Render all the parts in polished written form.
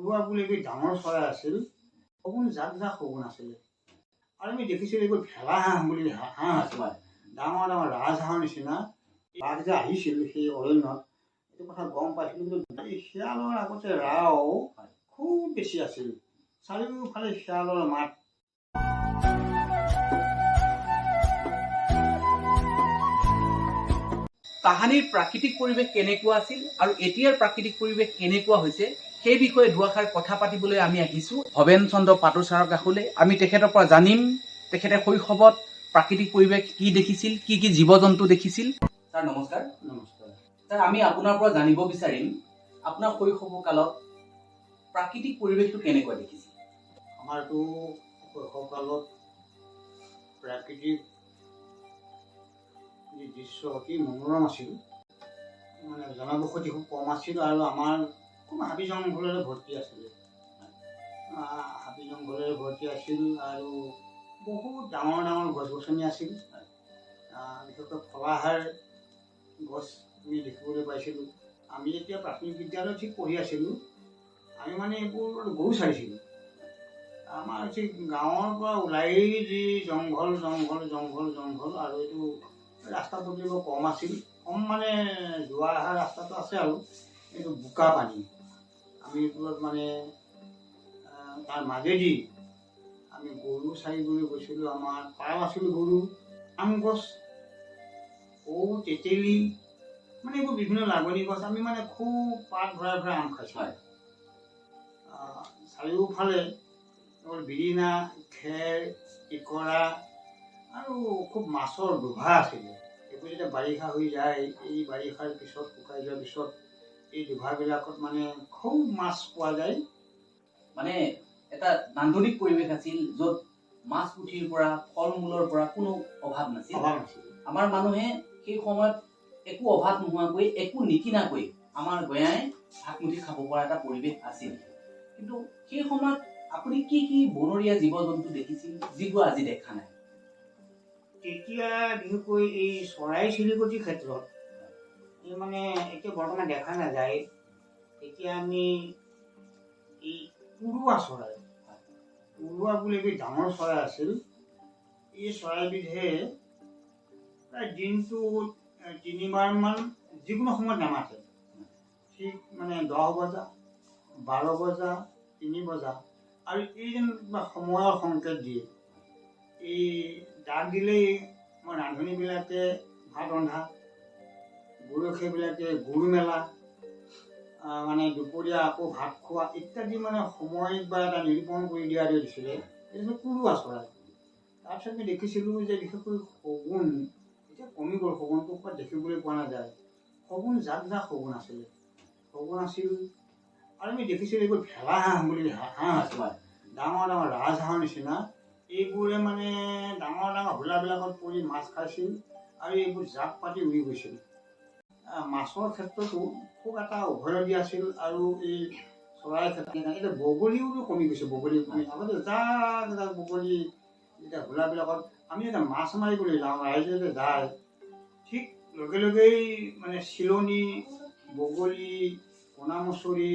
উৰুৱা বুলি এবিধ ডাঙৰ চৰাই আছিল। শগুন জাক জাক শগুন আছিলে। আৰু আমি দেখিছিলোঁ এইবোৰ ভেলা হাঁহ বুলি হাঁহ আছিল, ডাঙৰ ডাঙৰ ৰাজহাঁহৰ নিচিনা। বাঘ যে আহিছিল সেই অৰণ্যত, এইটো কথা গম পাইছিলোঁ। কিন্তু এই শিয়ালৰ আগতে ৰাও খুব বেছি আছিল। চাৰিওফালে শিয়ালৰ মাত। তাহানিৰ প্ৰাকৃতিক পৰিৱেশ কেনেকুৱা আছিল আৰু এতিয়াৰ প্ৰাকৃতিক পৰিৱেশ কেনেকুৱা হৈছে সেই বিষয়ে দুআষাৰ কথা পাতিবলৈ আমি আহিছোঁ ভৱেন চন্দ্ৰ পাটু ছাৰৰ কাষলৈ। আমি তেখেতৰ পৰা জানিম তেখেতে শৈশৱত প্ৰাকৃতিক পৰিৱেশ কি দেখিছিল, কি কি জীৱ জন্তু দেখিছিল। ছাৰ নমস্কাৰ। নমস্কাৰ ছাৰ, আমি আপোনাৰ পৰা জানিব বিচাৰিম আপোনাৰ শৈশৱ কালত প্ৰাকৃতিক পৰিৱেশটো কেনেকুৱা দেখিছিল? আমাৰতো শৈশৱকালত প্ৰাকৃতিক যি দৃশ্য অতি মনোৰম আছিল। মানে জনবসতি খুব কম আছিল আৰু আমাৰ খুব হাবি জংঘলেৰে ভৰ্তি আছিলে। হাবি জংঘলেৰে ভৰ্তি আছিল আৰু বহুত ডাঙৰ ডাঙৰ গছ গছনি আছিল। বিশেষকৈ ফলাহাৰ গছ আমি দেখিবলৈ পাইছিলোঁ। আমি যেতিয়া প্ৰাথমিক বিদ্যালয়ত ঠিক পঢ়ি আছিলোঁ, আমি মানে এইবোৰ গৰু চাইছিলোঁ। আমাৰ ঠিক গাঁৱৰ পৰা ওলাই যি জংঘল জংঘল জংঘল জংঘল আৰু এইটো ৰাস্তা পদূলিবোৰ কম আছিল। কম মানে যোৱা অহা ৰাস্তাটো আছে আৰু এইটো বোকা পানী। আমি এইবোৰত মানে তাৰ মাজেদি আমি গৰু চাৰিবলৈ গৈছিলোঁ। আমাৰ পাৰ আছিলোঁ গৰু, আম গছ, তেতেলী, মানে এইবোৰ বিভিন্ন লাগনি গছ। আমি মানে খুব পাত ভৰাই ভৰাই আম খাইছিলোঁ। চাৰিওফালে বিৰিণা, খেৰ, ইকৰা আৰু খুব মাছৰ ডোভা আছিলে। এইবোৰ যেতিয়া বাৰিষা হৈ যায়, এই বাৰিষাৰ পিছত শুকাই যোৱাৰ পিছত এই ডোভাবিলাকত মানে খুব মাছ পোৱা যায়। মানে এটা নান্দনিক পৰিৱেশ আছিল য'ত মাছ পুঠিৰ পৰা ফল মূলৰ পৰা কোনো অভাৱ নাছিল। আমাৰ মানুহে সেই সময়ত একো অভাৱ নোহোৱাকৈ একো নিকিনাকৈ আমাৰ গঞাই ভাত মুঠি খাব পৰা এটা পৰিৱেশ আছিল। কিন্তু সেই সময়ত আপুনি কি কি বনৰীয়া জীৱ জন্তু দেখিছিল যিবোৰ আজি দেখা নাই? তেতিয়া বিশেষকৈ এই চৰাই চিৰিকটিৰ ক্ষেত্ৰত এই মানে এতিয়া বৰ্তমান দেখা নাযায়। এতিয়া আমি এই উৰুৱা চৰাই, উৰুৱা বুলি এবিধ ডাঙৰ চৰাই আছিল। এই চৰাইবিধে প্ৰায় দিনটোত 3বাৰমান যিকোনো সময়ত নামাতে। ঠিক মানে 10 বজা, 12 বজা, 3 বজা আৰু এই যেন সময়ৰ সংকেত দিয়ে। এই ডাক দিলেই আমাৰ ৰান্ধনীবিলাকে ভাত ৰন্ধা, গৰখীয়াবিলাকে গুৰ মেলা, মানে দুপৰীয়া আকৌ ভাত খোৱা ইত্যাদি মানে সময় বা এটা নিৰূপণ কৰি দিয়া দিছিলে। এইটো উৰুৱা চৰাই। তাৰপিছত আমি দেখিছিলোঁ যে বিশেষকৈ শগুন, এতিয়া কমি গ'ল, শগুনটো ক'ৰবাত দেখিবলৈ পোৱা নাযায়। শগুন জাক জাক শগুন আছিলে। শগুন আছিল আৰু আমি দেখিছিলোঁ এইবোৰ ভেলা হাঁহ বুলি হাঁহ আছিল, ডাঙৰ ডাঙৰ ৰাজহাঁহৰ নিচিনা। এইবোৰে মানে ডাঙৰ ডাঙৰ হোলাবিলাকত পৰি মাছ খাইছিল আৰু এইবোৰ জাক পাতি উৰি গৈছিল। মাছৰ ক্ষেত্ৰতো খুব এটা উভৈনদী আছিল আৰু এই চৰাইৰ ক্ষেত্ৰত এতিয়া বগলীওতো কমি গৈছে। বগলী আগতে জাক জাক বগলী যেতিয়া হোলাবিলাকত আমি যেতিয়া মাছ মাৰিবলৈ যাওঁ, ৰাইজে যে যায়, ঠিক লগে লগেই মানে চিলনি, বগলী, কণামুচৰি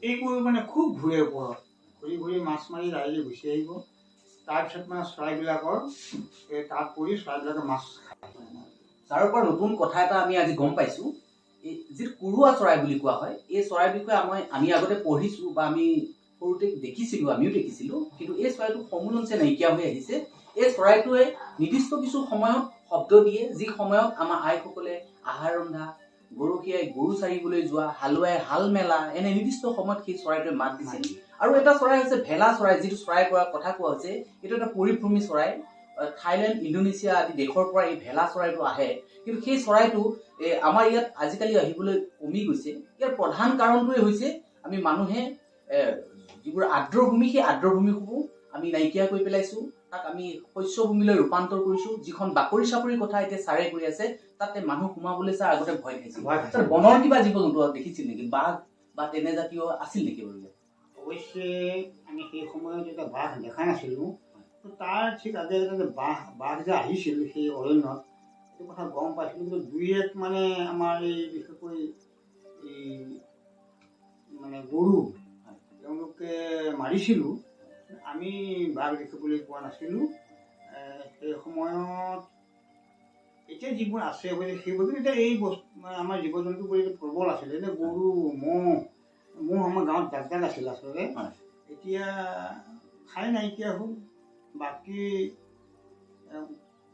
এইবোৰ মানে খুব ঘূৰে ওপৰত, ঘূৰি ঘূৰি মাছ মাৰি ৰাইজে গুচি আহিব। তাৰপিছত মানে চৰাইবিলাকৰ তাত পৰি চৰাইবিলাকে মাছ খায়। তাৰ পৰা নতুন কথা এটা আমি আজি গম পাইছোঁ। এই যিটো উৰুৱা চৰাই বুলি কোৱা হয়, এই চৰাইৰ বিষয়ে আমি আগতে পঢ়িছোঁ বা আমি সৰুতে দেখিছিলোঁ, আমিও দেখিছিলোঁ। কিন্তু এই চৰাইটো সমূলঞ্চে নাইকিয়া হৈ আহিছে। এই চৰাইটোৱে নিৰ্দিষ্ট কিছু সময়ত শব্দ দিয়ে, যি সময়ত আমাৰ আইসকলে আহাৰ ৰন্ধা, গৰখীয়াই গৰু চাৰিবলৈ যোৱা, হালোৱাই হাল মেলা, এনে নিৰ্দিষ্ট সময়ত সেই চৰাইটোৱে মাত দিছিল। আৰু এটা চৰাই হৈছে ভেলা চৰাই, যিটো চৰাই কৰাৰ কথা কোৱা হৈছে। এইটো এটা পৰিভ্ৰমী চৰাই। থাইলেণ্ড, ইণ্ডোনেছিয়া আদি দেশৰ পৰা এই ভেলা চৰাইটো আহে। কিন্তু সেই চৰাইটো আমাৰ ইয়াত আজিকালি আহিবলৈ কমি গৈছে। ইয়াৰ প্ৰধান কাৰণটোৱে হৈছে আমি মানুহে যিবোৰ আৰ্দ্ৰভূমি, সেই আৰ্দ্ৰভূমিসমূহ আমি নাইকিয়া কৰি পেলাইছোঁ। তাক আমি শস্যভূমিলৈ ৰূপান্তৰ কৰিছোঁ। যিখন বাকৰি চাপৰিৰ কথা এতিয়া ছাৰে কৈ আছে, তাতে মানুহ সোমাবলৈ ছাৰ আগতে ভয় খাইছিল। বনৰ কিবা জীৱ জন্তু দেখিছিল নেকি? বাঘ বা তেনে জাতীয় আছিল নেকি বাৰু? অৱশ্যে আমি সেই সময়ত যেতিয়া বাঘ দেখা নাছিলোঁ, তাৰ ঠিক আগে যে বাঘ যে আহিছিল সেই অৰণ্যত, সেইটো কথা গম পাইছিলোঁ। কিন্তু দুই এক মানে আমাৰ এই বিশেষকৈ এই মানে গৰু মাৰিছিলোঁ, আমি বাঘ দেখিবলৈ পোৱা নাছিলোঁ। সেই সময়ত এতিয়া যিবোৰ আছে সেইবোৰ এতিয়া এই বস্তু আমাৰ জীৱ জন্তুবোৰ এতিয়া প্ৰবল আছিলে। এতিয়া গৰু ম'হ আমাৰ গাঁৱত জাক আছিলে আচলতে। এতিয়া ঠাই নাইকিয়া হ'ল। বাকী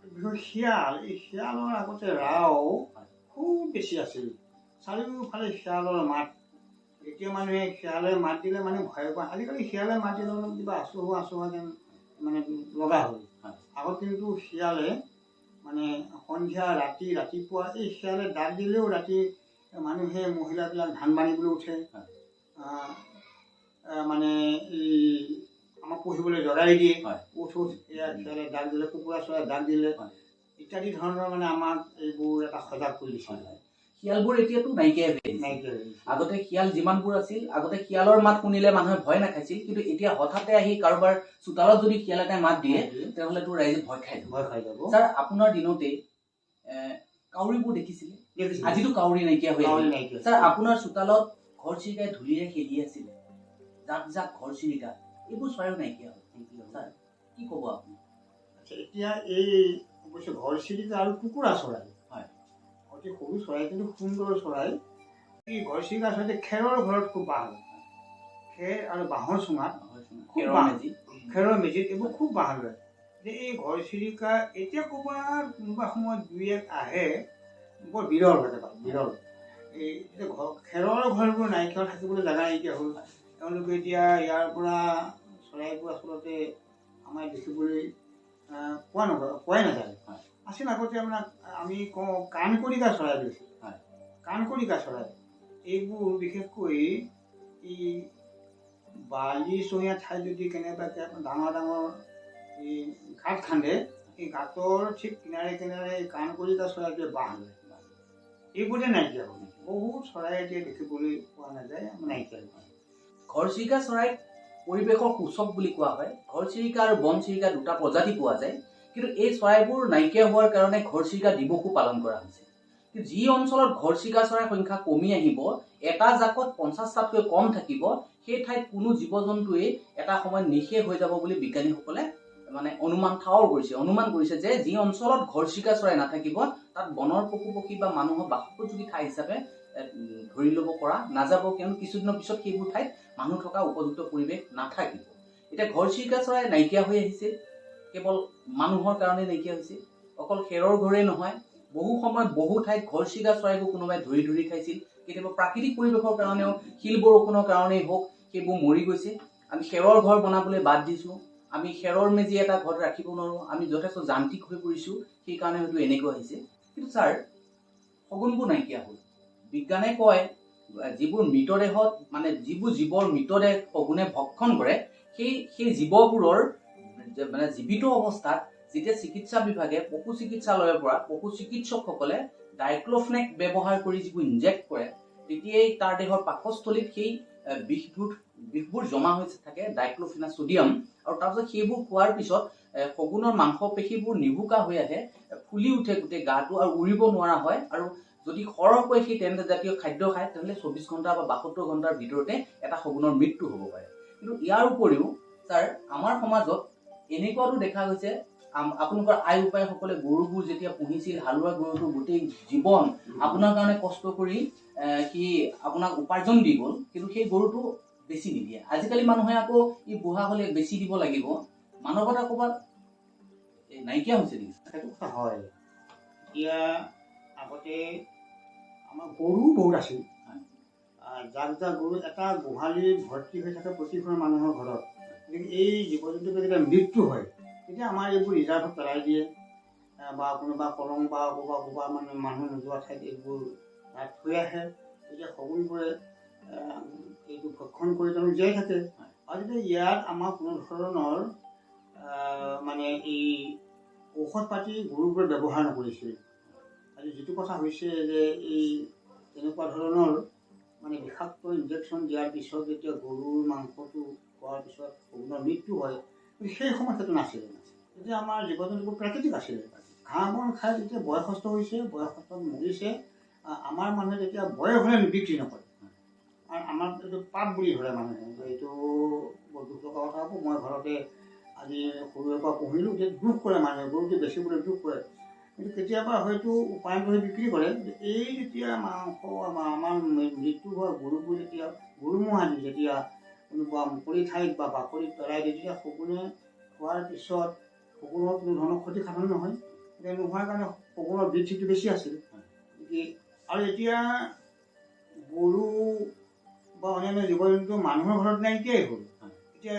বিশেষকৈ শিয়াল, এই শিয়ালৰ আগতে ৰাও খুব বেছি আছিল। চাৰিওফালে শিয়ালৰ মাত। এতিয়া মানুহে শিয়ালে মাত দিলে মানে ভয় পায়। আজিকালি শিয়ালে মাত দিলে অলপ কিবা আচোহা যেন মানে লগা হ'ল। আগত কিন্তু শিয়ালে মানে সন্ধিয়া ৰাতিপুৱা এই শিয়ালে ডাক দিলেও ৰাতি মানুহে মহিলাবিলাক ধান বান্ধিবলৈ উঠে, মানে এই আমাক পঢ়িবলৈ জগাই দিয়ে, উঠ এয়া শিয়ালে ডাক দিলে, কুকুৰা চৰাই ডাক দিলে ইত্যাদি ধৰণৰ মানে আমাক এইবোৰ এটা সজাগ কৰি দিছিল। শিয়ালবোৰ এতিয়াতো নাইকিয়াই হৈ আহিছে। আগতে শিয়াল যিমানবোৰ আছিল, আগতে শিয়ালৰ মাত শুনিলে মানুহে ভয় নাখাইছিল, কিন্তু এতিয়া হঠাতে আহি কাৰোবাৰ চোতালত যদি শিয়াল এটাই মাত দিয়ে তেতিয়াহ'লেতো ৰাইজে ভয় খাই যাব। ছাৰ, আপোনাৰ দিনতে কাউৰীবোৰ দেখিছিলে? আজিতো কাউৰী নাইকিয়া হৈ আহিল। ছাৰ, আপোনাৰ চোতালত ঘৰচিৰিকাই ধূলিৰে খেলি আছিলে, জাক ঘৰচিৰিকা, এইবোৰ চৰাইও নাইকিয়া হ'ল। ছাৰ, কি ক'ব আপুনি? এতিয়া এই অৱশ্যে ঘৰচিৰিকা আৰু কুকুৰা চৰাই অতি সৰু চৰাই, কিন্তু সুন্দৰ চৰাই। এই ঘৰচিৰিকা চৰাইটো খেৰৰ ঘৰত খুব বাহ লয়। খেৰ আৰু বাঁহৰ চুঙাত খেৰৰ মেজিত এইবোৰ খুব বাহ লয়। এই ঘৰচিৰিকা এতিয়া ক'ৰবাত কোনোবা সময়ত দুই এক আহে, বৰ বিৰল হৈ থাকে, বিৰল। এই এতিয়া খেৰৰ ঘৰবোৰ নাইকিয়া, থাকিবলৈ জেগা নাইকিয়া হ'ল। তেওঁলোকে এতিয়া ইয়াৰ পৰা চৰাইবোৰ আচলতে আমাৰ দেখিবলৈ পোৱাই নাযায়। আছিল আগতে আপোনাৰ আমি কওঁ কাণকৰিকা চৰাই বুলি। কাণকৰিকা চৰাই এইবোৰ বিশেষকৈ এই বালিচহীয়া ঠাইত যদি কেনেবাকৈ ডাঙৰ এই গাঁত খান্দে, এই গাঁতৰ ঠিক কিনাৰে এই কাণকৰিকা চৰাইটোৱে বাহ লয়। এইবোৰে নাইকিয়া হ'ল। বহুত চৰাই এতিয়া দেখিবলৈ পোৱা নাযায়, নাইকিয়া হ'ল। ঘৰচিৰিকা চৰাইক পৰিৱেশৰ সূচক বুলি কোৱা হয়। ঘৰচিৰিকা আৰু বনচিৰিকা দুটা প্ৰজাতি পোৱা যায়, কিন্তু এই চৰাইবোৰ নাইকিয়া হোৱাৰ কাৰণে ঘৰচিৰিকা দিৱসো পালন কৰা হৈছে। কিন্তু যি অঞ্চলত ঘৰচিৰিকা চৰাইৰ সংখ্যা কমি আহিব, এটা জাকত 50টাতকৈ কম থাকিব, সেই ঠাইত কোনো জীৱ জন্তুৱে এটা সময়ত নিঃশেষ হৈ যাব বুলি বিজ্ঞানীসকলে মানে অনুমান কৰিছে যে যি অঞ্চলত ঘৰচিৰিকা চৰাই নাথাকিব তাত বনৰ পশু পক্ষী বা মানুহৰ বাসোপযোগী ঠাই হিচাপে ধৰি ল'ব পৰা নাযাব, কিয়নো কিছুদিনৰ পিছত সেইবোৰ ঠাইত মানুহ থকা উপযুক্ত পৰিৱেশ নাথাকিব। এতিয়া ঘৰচিৰিকা চৰাই নাইকিয়া হৈ আহিছে, কেৱল মানুহৰ কাৰণে নাইকিয়া হৈছে। অকল খেৰৰ ঘৰেই নহয়, বহু সময়ত বহু ঠাইত ঘৰচিৰিকা চৰাইবোৰ কোনোবাই ধৰি খাইছিল। কেতিয়াবা প্ৰাকৃতিক পৰিৱেশৰ কাৰণেও, শিল বৰষুণৰ কাৰণেই হওক, সেইবোৰ মৰি গৈছে। আমি খেৰৰ ঘৰ বনাবলৈ বাদ দিছোঁ, আমি খেৰৰ মেজি এটা ঘৰত ৰাখিব নোৱাৰোঁ, আমি যথেষ্ট যান্ত্ৰিক হৈ পৰিছোঁ, সেইকাৰণে হয়তো এনেকুৱা হৈছে। কিন্তু ছাৰ, শগুনবোৰ নাইকিয়া হ'ল। বিজ্ঞানে কয় যিবোৰ মৃতদেহত মানে যিবোৰ জীৱৰ মৃতদেহ শগুনে ভক্ষণ কৰে, সেই জীৱবোৰৰ মানে জীৱিত অৱস্থাত যেতিয়া চিকিৎসা বিভাগে পশু চিকিৎসালয়ৰ পৰা পশু চিকিৎসকসকলে ডাইক্ল'ফেনাক ব্যৱহাৰ কৰি যিবোৰ ইনজেক্ট কৰে, তেতিয়াই তাৰ দেহৰ পাকস্থলীত সেই বিষবোৰ জমা হৈ থাকে, ডাইক্ল'ফেনাক ছ'ডিয়াম, আৰু তাৰপিছত সেইবোৰ খোৱাৰ পিছত শগুনৰ মাংসপেশীবোৰ নিভোকা হৈ আহে, ফুলি উঠে গোটেই গাটো আৰু উৰিব নোৱাৰা হয়। আৰু যদি সৰহকৈ সেই তেণ্ডজাতীয় খাদ্য খায় তেতিয়াহ'লে 24 ঘণ্টা বা 72 ঘণ্টাৰ ভিতৰতে এটা শগুনৰ মৃত্যু হ'ব পাৰে। কিন্তু ইয়াৰ উপৰিও ছাৰ, আমাৰ সমাজত এনেকুৱাও দেখা গৈছে, আপোনালোকৰ আই উপায়সকলে গৰুবোৰ যেতিয়া পুহিছিল, হালোৱা গৰুটো গোটেই জীৱন আপোনাৰ কাৰণে কষ্ট কৰি সি আপোনাক উপাৰ্জন দি গ'ল, কিন্তু সেই গৰুটো বেছি নিদিয়ে। আজিকালি মানুহে আকৌ ই বুঢ়া হ'লে বেছি দিব লাগিব, মানৱতা ক'ৰবাত নাইকিয়া হৈছে নেকি? সেইটো কথা হয়। এতিয়া আগতে আমাৰ গৰু বহুত আছিল, জাক গৰু এটা গোহালি ভৰ্তি হৈ থাকে প্ৰতিখন মানুহৰ ঘৰত। এই জীৱ জন্তুবোৰ যেতিয়া মৃত্যু হয়, তেতিয়া আমাৰ এইবোৰ ৰিজাৰ্ভত পেলাই দিয়ে, বা কোনোবা কলং বা ক'ৰবাত মানে মানুহ নোযোৱা ঠাইত এইবোৰ তাত থৈ আহে। তেতিয়া শগুনবোৰে এইটো ভক্ষণ কৰি তেওঁলোক জীয়াই থাকে। আৰু যেতিয়া ইয়াত আমাৰ কোনো ধৰণৰ মানে এই ঔষধ পাতি গৰুবোৰে ব্যৱহাৰ নকৰিছিল। আজি যিটো কথা হৈছে যে এই তেনেকুৱা ধৰণৰ মানে বিষাক্ত ইনজেকশ্যন দিয়াৰ পিছত যেতিয়া গৰুৰ মাংসটো খোৱাৰ পিছত শগুনৰ মৃত্যু হয়, সেই সময়ত সেইটো নাছিলে। তেতিয়া আমাৰ জীৱ জন্তুবোৰ প্ৰাকৃতিক আছিলে। ঘাঁহ বন খাই যেতিয়া বয়সস্থ হৈছে, বয়সস্থ মৰিছে, আমাৰ মানুহে যেতিয়া বয়স হ'লে বিক্ৰী নকৰে, আমাৰ এইটো পাপ বুলি ধৰে মানুহে, এইটো বৰ দুখ লগা কথা হ'ব। মই ঘৰতে আজি সৰুৰে পৰা পুহিলোঁ, যে দুখ কৰে মানুহে, গৰুটো বেচিবলৈ দুখ কৰে। কিন্তু কেতিয়াবা হয়তো উপায় কৰি বিক্ৰী কৰে। এই যেতিয়া মাংস আমাৰ মৃত্যু হয়, গৰুবোৰ যেতিয়া গৰুমুখ আনি যেতিয়া কোনোবা মুকলি ঠাইত বা বাকলিত পেলাই দিয়ে, তেতিয়া শগুনে খোৱাৰ পিছত শগুনৰ কোনো ধৰণৰ ক্ষতিসাধন নহয়। এতিয়া নোহোৱাৰ কাৰণে শগুনৰ বৃদ্ধিটো বেছি আছিল। আৰু এতিয়া গৰু বা অন্যান্য জীৱ জন্তু মানুহৰ ঘৰত নাইকিয়াই হ'ল। এতিয়া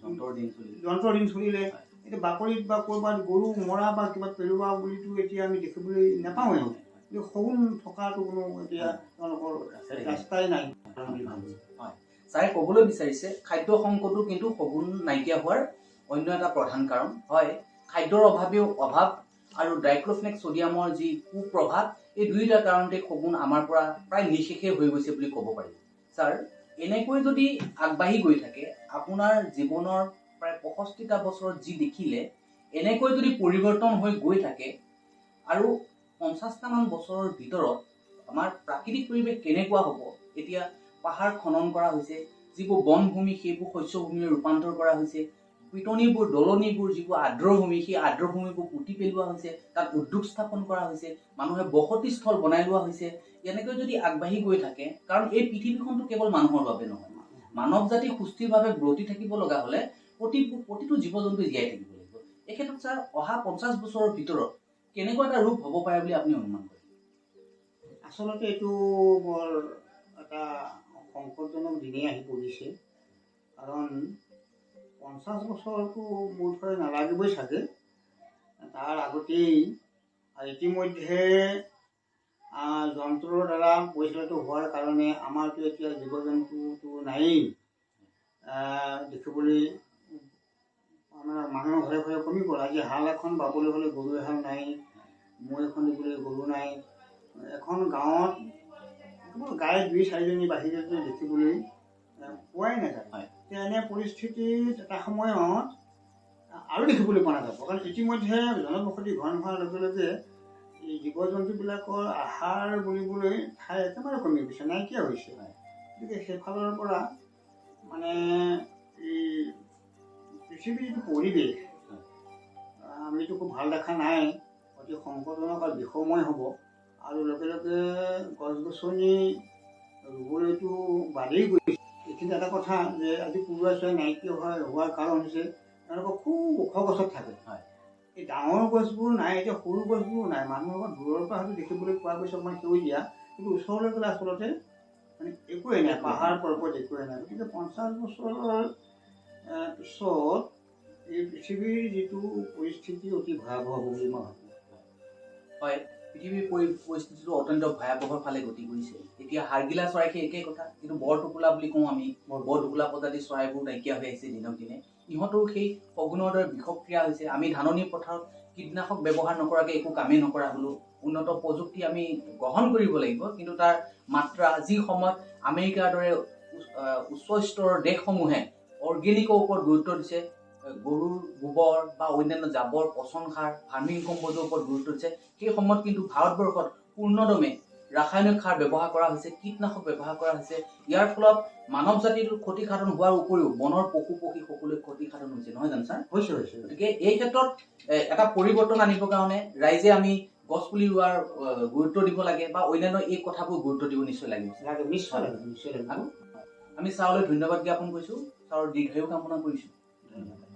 যন্ত্ৰৰ দিন চলিলে, এতিয়া বাকলিত বা ক'ৰবাত গৰু মৰা বা কিবা পেলোৱা বুলিতো এতিয়া আমি দেখিবলৈ নাপাওঁৱেই। কিন্তু শগুন থকাটো কোনো এতিয়া তেওঁলোকৰ ৰাস্তাই নাই বুলি ভাবিছোঁ। ছাৰে ক'বলৈ বিচাৰিছে খাদ্য সংকটো কিন্তু শগুন নাইকিয়া হোৱাৰ অন্য এটা প্ৰধান কাৰণ হয়। খাদ্যৰ অভাৱ আৰু ডাইক্ল'ফেনাক ছ'ডিয়ামৰ যি কুপ্ৰভাৱ, এই দুয়োটা কাৰণতে শগুন আমাৰ পৰা প্ৰায় নিঃশেষে হৈ গৈছে বুলি ক'ব পাৰি। ছাৰ, এনেকৈ যদি আগবাঢ়ি গৈ থাকে, আপোনাৰ জীৱনৰ প্ৰায় 65টা বছৰত যি দেখিলে, এনেকৈ যদি পৰিৱৰ্তন হৈ গৈ থাকে আৰু 50টামান বছৰৰ ভিতৰত আমাৰ প্ৰাকৃতিক পৰিৱেশ কেনেকুৱা হ'ব? এতিয়া পাহাৰ খনন কৰা হৈছে, যিবোৰ বনভূমি সেইবোৰ শস্যভূমিলৈ ৰূপান্তৰ কৰা হৈছে, পিটনিবোৰ দলনিবোৰ যিবোৰ আৰ্দ্ৰভূমি, সেই আৰ্দ্ৰভূমিবোৰ পুতি পেলোৱা হৈছে, তাত উদ্যোগ স্থাপন কৰা হৈছে, মানুহে বসতিস্থল বনাই লোৱা হৈছে। এনেকৈ যদি আগবাঢ়ি গৈ থাকে, কাৰণ এই পৃথিৱীখনটো কেৱল মানুহৰ বাবে নহয়, মানৱ জাতি সুস্থিৰভাৱে ব্ৰতি থাকিব লগা হ'লে প্ৰতিটো জীৱ জন্তু জীয়াই থাকিব লাগিব। এই ক্ষেত্ৰত ছাৰ অহা 50 বছৰৰ ভিতৰত কেনেকুৱা এটা ৰূপ হ'ব পাৰে বুলি আপুনি অনুমান কৰে? আচলতে এইটো বৰ এটা সংকটজনক দিনেই আহি পৰিছে। কাৰণ 50 বছৰটো মোৰ ধৰে নালাগিবই চাগে। তাৰ আগতেই ইতিমধ্যে যন্ত্ৰৰ দ্বাৰা পৰিচালিত হোৱাৰ কাৰণে আমাৰতো এতিয়া জীৱ জন্তুটো নায়েই। দেখিবলৈ আমাৰ মানুহৰ ঘৰে ঘৰে কমি গ'ল। আজি হাল এখন বাবলৈ হ'লে গৰু এহাল নাই, মৈ এখন দিবলৈ গৰু নাই। এখন গাঁৱত গাই 2-4জনী বাহিৰতে দেখিবলৈ পোৱাই নাযায়। এনে পৰিস্থিতিত এটা সময়ত আৰু দেখিবলৈ পোৱা নাযাব। কাৰণ ইতিমধ্যে জনবসতি ঘন হোৱাৰ লগে লগে এই জীৱ জন্তুবিলাকৰ আহাৰ বুলিবলৈ ঠাই একেবাৰে কমি গৈছে, নাইকিয়া হৈছে। গতিকে সেইফালৰ পৰা মানে এই পৃথিৱীৰ যিটো পৰিৱেশ আমিতো খুব ভাল দেখা নাই, অতি সংকটজনক আৰু বিষময় হ'ব। আৰু লগে লগে গছ গছনি ৰুবলৈতো বাদেই গৈছে। এইখিনি এটা কথা যে আজি পৰুৱা চৰাই নাইকিয়া হোৱাৰ কাৰণ হৈছে তেওঁলোকৰ খুব ওখ গছত থাকে। এই ডাঙৰ গছবোৰ নাই, এতিয়া সৰু গছবোৰো নাই। মানুহৰ ঘৰত দূৰৰ পৰা হয়তো দেখিবলৈ পোৱা গৈছে অকণমান সেউজীয়া, কিন্তু ওচৰলৈ গ'লে আচলতে মানে একোৱেই নাই, পাহাৰ পৰ্বত একোৱেই নাই। গতিকে 50 বছৰৰ পিছত এই পৃথিৱীৰ যিটো পৰিস্থিতি অতি ভয়াৱহ হ'ব বুলি মই ভাবোঁ। হয়, পৃথিৱীৰ পৰিস্থিতিটো অত্যন্ত ভয়াৱহৰ ফালে গতি কৰিছে। এতিয়া হাৰগিলা চৰাই সেই একেই কথা, কিন্তু বৰটোকোলা বুলি কওঁ আমি, বৰটোকোলা প্ৰজাতিৰ চৰাইবোৰ নাইকিয়া হৈ আহিছে দিনক দিনে। ইহঁতৰো সেই শগুনৰ দৰে বিষক্ৰিয়া হৈছে। আমি ধাননি পথাৰত কীটনাশক ব্যৱহাৰ নকৰাকৈ একো কামেই নকৰা হ'লোঁ। উন্নত প্ৰযুক্তি আমি গ্ৰহণ কৰিব লাগিব, কিন্তু তাৰ মাত্ৰা যি সময়ত আমেৰিকাৰ দৰে উচ্চ স্তৰৰ দেশসমূহে অৰ্গেনিকৰ ওপৰত গুৰুত্ব দিছে, গৰুৰ গোবৰ বা অন্যান্য জাবৰ পচন সাৰ ফাৰ্মিং কম্পোজৰ ওপৰত গুৰুত্ব দিছে, সেই সময়ত কিন্তু ভাৰতবৰ্ষত পূৰ্ণদমে ৰাসায়নিক সাৰ ব্যৱহাৰ কৰা হৈছে, কীটনাশক ব্যৱহাৰ কৰা হৈছে। ইয়াৰ ফলত মানৱ জাতিৰ ক্ষতিসাধন হোৱাৰ উপৰিও বনৰ পশু পক্ষী সকলোৱে ক্ষতিসাধন হৈছে, নহয় জানো ছাৰ? হৈছে। গতিকে এই ক্ষেত্ৰত এটা পৰিৱৰ্তন আনিবৰ কাৰণে ৰাইজে আমি গছ পুলি ৰোৱাৰ গুৰুত্ব দিব লাগে বা অন্যান্য এই কথাবোৰ গুৰুত্ব দিব নিশ্চয় লাগিব। আমি ছাৰলৈ ধন্যবাদ জ্ঞাপন কৰিছোঁ, ছাৰৰ দীৰ্ঘায়ু কামনা কৰিছোঁ। ধন্যবাদ।